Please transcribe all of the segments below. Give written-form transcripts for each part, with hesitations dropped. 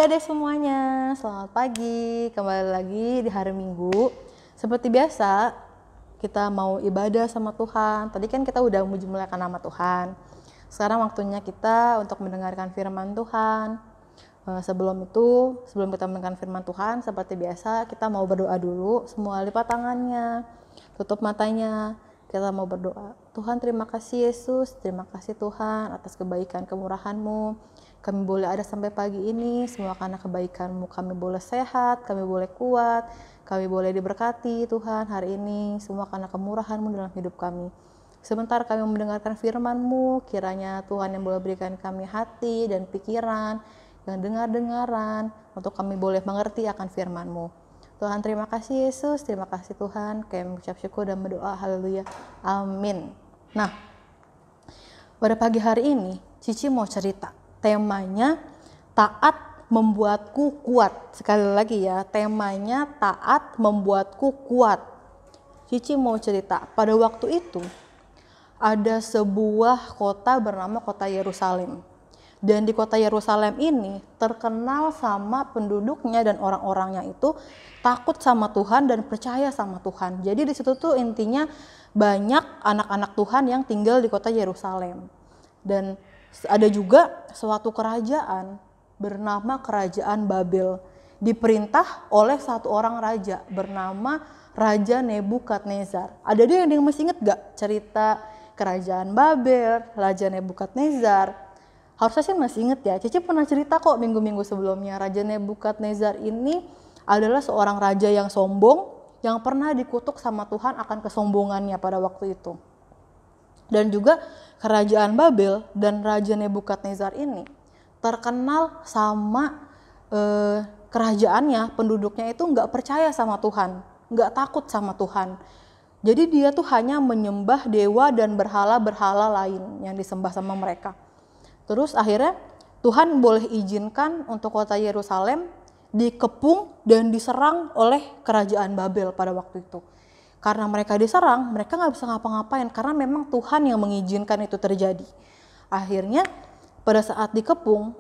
adik-adik semuanya, selamat pagi. Kembali lagi di hari Minggu. Seperti biasa, kita mau ibadah sama Tuhan. Tadi kan kita udah memuji-muliakan nama Tuhan. Sekarang waktunya kita untuk mendengarkan firman Tuhan. Sebelum kita mendengarkan firman Tuhan, seperti biasa kita mau berdoa dulu. Semua lipat tangannya, tutup matanya. Kita mau berdoa. Tuhan, terima kasih Yesus, terima kasih Tuhan atas kebaikan kemurahan-Mu. Kami boleh ada sampai pagi ini, semua karena kebaikan-Mu. Kami boleh sehat, kami boleh kuat, kami boleh diberkati Tuhan hari ini. Semua karena kemurahan-Mu dalam hidup kami. Sebentar kami mendengarkan firman-Mu, kiranya Tuhan yang boleh berikan kami hati dan pikiran, yang dengar-dengaran, untuk kami boleh mengerti akan firman-Mu. Tuhan, terima kasih Yesus, terima kasih Tuhan. Kami mengucap syukur dan berdoa, haleluya, amin. Nah, pada pagi hari ini, Cici mau cerita. Temanya, taat membuatku kuat. Sekali lagi ya, temanya taat membuatku kuat. Cici mau cerita, pada waktu itu, ada sebuah kota bernama kota Yerusalem. Dan di kota Yerusalem ini terkenal sama penduduknya dan orang-orangnya itu takut sama Tuhan dan percaya sama Tuhan. Jadi di situ tuh intinya banyak anak-anak Tuhan yang tinggal di kota Yerusalem. Dan ada juga suatu kerajaan bernama Kerajaan Babel. Diperintah oleh satu orang raja bernama Raja Nebukadnezar. Ada dia yang masih inget gak cerita Kerajaan Babel, Raja Nebukadnezar? Harusnya sih masih inget ya, Cici pernah cerita kok minggu-minggu sebelumnya. Raja Nebukadnezar ini adalah seorang raja yang sombong, yang pernah dikutuk sama Tuhan akan kesombongannya pada waktu itu. Dan juga Kerajaan Babel dan Raja Nebukadnezar ini terkenal sama kerajaannya, penduduknya itu nggak percaya sama Tuhan, nggak takut sama Tuhan. Jadi dia tuh hanya menyembah dewa dan berhala-berhala lain yang disembah sama mereka. Terus akhirnya Tuhan boleh izinkan untuk kota Yerusalem dikepung dan diserang oleh Kerajaan Babel pada waktu itu. Karena mereka diserang, mereka nggak bisa ngapa-ngapain karena memang Tuhan yang mengizinkan itu terjadi. Akhirnya pada saat dikepung,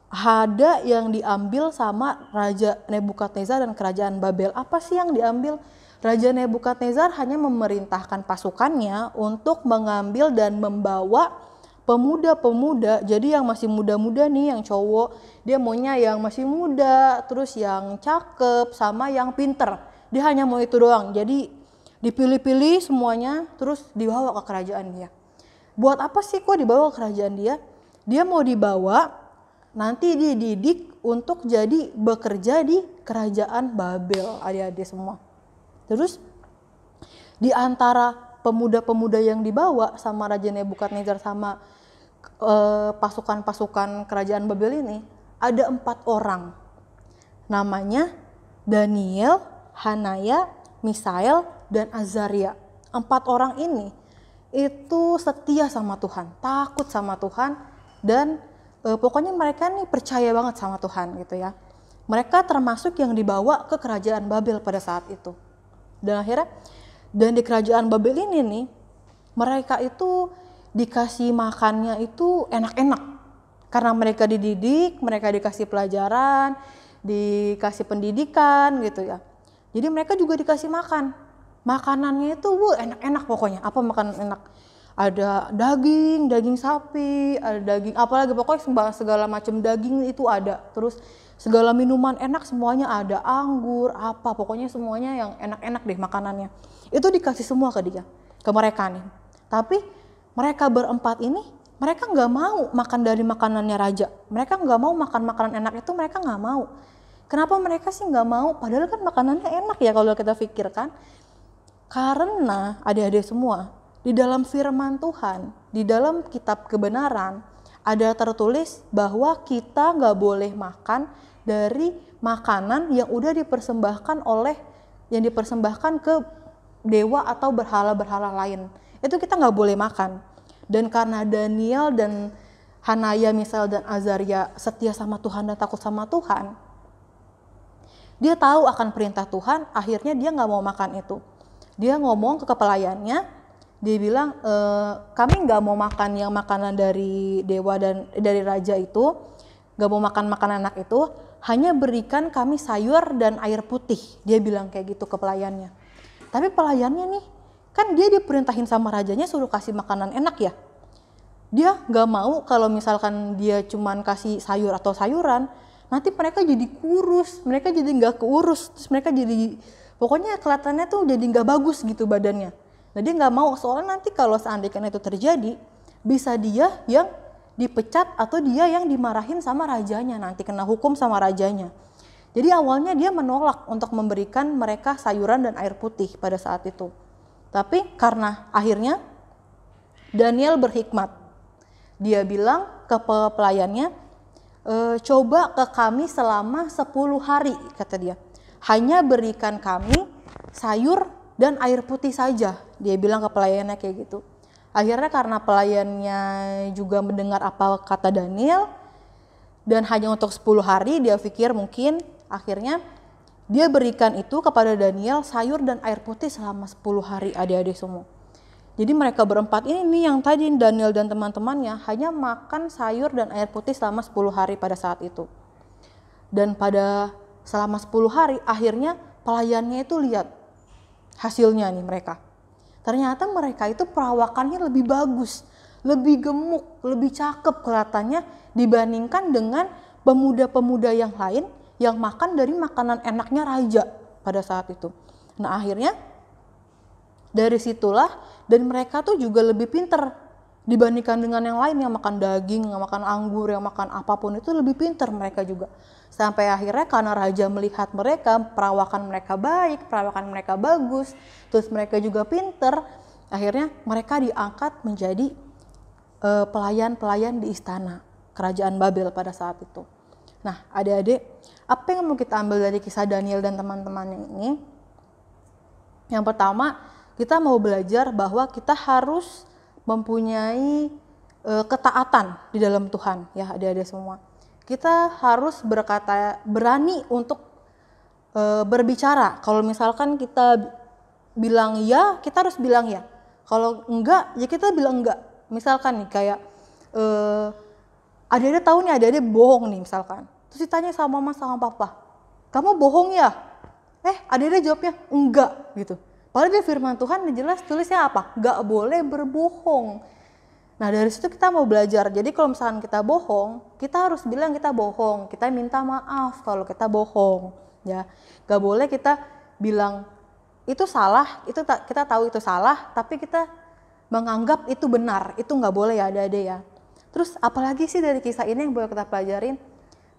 ada yang diambil sama Raja Nebukadnezar dan Kerajaan Babel. Apa sih yang diambil? Raja Nebukadnezar hanya memerintahkan pasukannya untuk mengambil dan membawa pemuda-pemuda, jadi yang masih muda-muda nih, yang cowok, dia maunya yang masih muda, terus yang cakep, sama yang pinter. Dia hanya mau itu doang, jadi dipilih-pilih semuanya, terus dibawa ke kerajaan dia. Buat apa sih kok dibawa ke kerajaan dia? Dia mau dibawa, nanti dididik untuk jadi bekerja di Kerajaan Babel, adik-adik semua. Terus di antara pemuda-pemuda yang dibawa sama Raja Nebukadnezar sama pasukan-pasukan Kerajaan Babel ini, ada 4 orang. Namanya Daniel, Hanaya, Misael, dan Azaria. 4 orang ini itu setia sama Tuhan, takut sama Tuhan, dan pokoknya mereka nih percaya banget sama Tuhan gitu ya. Mereka termasuk yang dibawa ke Kerajaan Babel pada saat itu. Dan akhirnya, dan di Kerajaan Babel ini nih, mereka itu dikasih makannya itu enak-enak. Karena mereka dididik, mereka dikasih pelajaran, dikasih pendidikan gitu ya. Jadi mereka juga dikasih makan. Makanannya itu enak-enak pokoknya. Apa makanan enak? Ada daging sapi, ada daging apalagi, pokoknya segala macam daging itu ada. Terus segala minuman enak semuanya ada, anggur, apa, pokoknya semuanya yang enak-enak deh makanannya. Itu dikasih semua ke dia, ke mereka nih. Tapi mereka berempat ini, mereka nggak mau makan dari makanannya raja. Mereka nggak mau makan makanan enak itu, mereka nggak mau. Kenapa mereka sih nggak mau? Padahal kan makanannya enak ya kalau kita pikirkan. Karena adik-adik semua, di dalam firman Tuhan, di dalam kitab kebenaran, ada tertulis bahwa kita nggak boleh makan dari makanan yang udah yang dipersembahkan ke dewa atau berhala-berhala lain. Itu kita nggak boleh makan. Dan karena Daniel dan Hanaya, Misael, dan Azaria setia sama Tuhan dan takut sama Tuhan, dia tahu akan perintah Tuhan, akhirnya dia nggak mau makan itu. Dia ngomong ke pelayannya, dia bilang, kami nggak mau makan yang makanan dari dewa dan dari raja itu, gak mau makan makanan enak itu, hanya berikan kami sayur dan air putih. Dia bilang kayak gitu ke pelayannya. Tapi pelayannya nih, kan dia diperintahin sama rajanya suruh kasih makanan enak ya. Dia gak mau kalau misalkan dia cuman kasih sayur atau sayuran, nanti mereka jadi kurus, mereka jadi gak keurus, terus mereka jadi, pokoknya kelihatannya tuh jadi gak bagus gitu badannya. Nah dia gak mau, soalnya nanti kalau seandainya itu terjadi, bisa dia yang dipecat atau dia yang dimarahin sama rajanya, nanti kena hukum sama rajanya. Jadi awalnya dia menolak untuk memberikan mereka sayuran dan air putih pada saat itu. Tapi karena akhirnya Daniel berhikmat, dia bilang ke pelayannya, coba ke kami selama 10 hari, kata dia. Hanya berikan kami sayur dan air putih saja. Dia bilang ke pelayannya kayak gitu. Akhirnya karena pelayannya juga mendengar apa kata Daniel, dan hanya untuk 10 hari, dia pikir mungkin akhirnya dia berikan itu kepada Daniel sayur dan air putih selama 10 hari adik-adik semua. Jadi mereka berempat ini nih yang tadi Daniel dan teman-temannya hanya makan sayur dan air putih selama 10 hari pada saat itu. Dan pada selama 10 hari akhirnya pelayannya itu lihat hasilnya nih mereka. Ternyata mereka itu perawakannya lebih bagus, lebih gemuk, lebih cakep kelihatannya dibandingkan dengan pemuda-pemuda yang lain yang makan dari makanan enaknya raja pada saat itu. Nah akhirnya dari situlah, dan mereka tuh juga lebih pinter dibandingkan dengan yang lain yang makan daging, yang makan anggur, yang makan apapun, itu lebih pinter mereka juga. Sampai akhirnya karena raja melihat mereka, perawakan mereka baik, perawakan mereka bagus, terus mereka juga pinter, akhirnya mereka diangkat menjadi pelayan-pelayan di istana kerajaan Babel pada saat itu. Nah adik-adik, apa yang mau kita ambil dari kisah Daniel dan teman-temannya ini? Yang pertama, kita mau belajar bahwa kita harus mempunyai ketaatan di dalam Tuhan, ya adik-adik semua. Kita harus berani untuk berbicara. Kalau misalkan kita bilang ya, kita harus bilang ya. Kalau enggak, ya kita bilang enggak. Misalkan nih kayak adik-adik tahu nih, adik-adik bohong nih misalkan. Terus ditanya sama mama sama papa, kamu bohong ya? Adik-adik jawabnya enggak gitu. Padahal di firman Tuhan jelas tulisnya apa? Gak boleh berbohong. Nah dari situ kita mau belajar. Jadi kalau misalkan kita bohong, kita harus bilang kita bohong. Kita minta maaf kalau kita bohong. Ya, gak boleh kita bilang itu salah. Itu kita tahu itu salah, tapi kita menganggap itu benar. Itu gak boleh ya adik-adik ya. Terus apalagi sih dari kisah ini yang boleh kita pelajarin?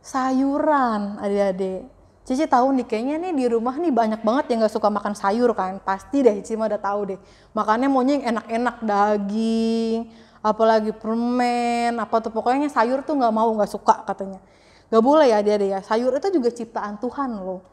Sayuran adik-adik. Cici tahu nih kayaknya nih di rumah nih banyak banget yang gak suka makan sayur kan. Pasti deh Cici mah udah tahu deh. Makannya maunya yang enak-enak, daging, apalagi permen, apa tuh pokoknya sayur tuh gak mau, gak suka katanya. Gak boleh ya dia ya. Sayur itu juga ciptaan Tuhan loh.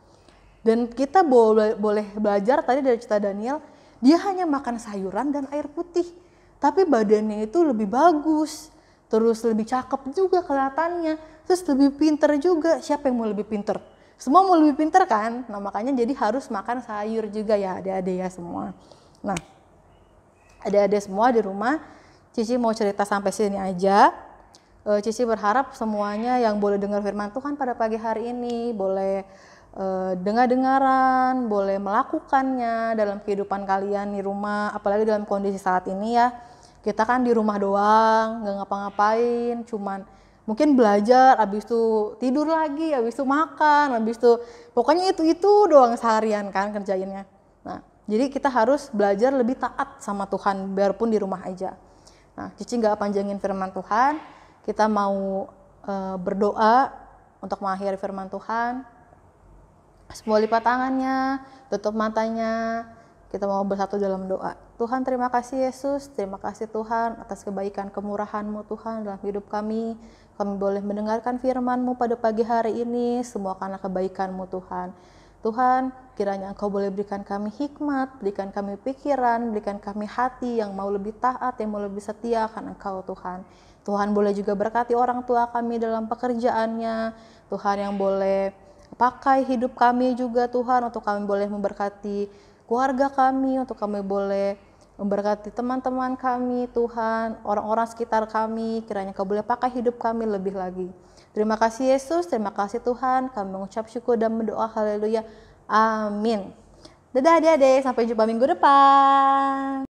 Dan kita boleh belajar tadi dari cerita Daniel, dia hanya makan sayuran dan air putih. Tapi badannya itu lebih bagus. Terus lebih cakep juga kelihatannya. Terus lebih pinter juga. Siapa yang mau lebih pinter? Semua mau lebih pinter kan? Nah makanya jadi harus makan sayur juga ya adik-adik ya semua. Nah adik-adik semua di rumah, Cici mau cerita sampai sini aja. Cici berharap semuanya yang boleh dengar firman Tuhan pada pagi hari ini, boleh dengar-dengaran, boleh melakukannya dalam kehidupan kalian di rumah, apalagi dalam kondisi saat ini ya. Kita kan di rumah doang, gak ngapa-ngapain, cuman mungkin belajar, habis itu tidur lagi, habis itu makan, habis itu pokoknya itu doang seharian kan kerjainnya. Nah, jadi kita harus belajar lebih taat sama Tuhan biarpun di rumah aja. Nah, Cici nggak panjangin firman Tuhan, kita mau berdoa untuk mengakhiri firman Tuhan. Semua lipat tangannya, tutup matanya, kita mau bersatu dalam doa. Tuhan terima kasih Yesus, terima kasih Tuhan atas kebaikan kemurahan-Mu Tuhan dalam hidup kami. Kami boleh mendengarkan firman-Mu pada pagi hari ini, semua karena kebaikan-Mu Tuhan. Tuhan, kiranya Engkau boleh berikan kami hikmat, berikan kami pikiran, berikan kami hati yang mau lebih taat, yang mau lebih setia akan Engkau Tuhan. Tuhan boleh juga berkati orang tua kami dalam pekerjaannya, Tuhan yang boleh pakai hidup kami juga Tuhan, untuk kami boleh memberkati keluarga kami, untuk kami boleh memberkati teman-teman kami Tuhan, orang-orang sekitar kami, kiranya Kau boleh pakai hidup kami lebih lagi. Terima kasih Yesus, terima kasih Tuhan. Kami mengucap syukur dan berdoa haleluya. Amin. Dadah adik-adik, sampai jumpa minggu depan.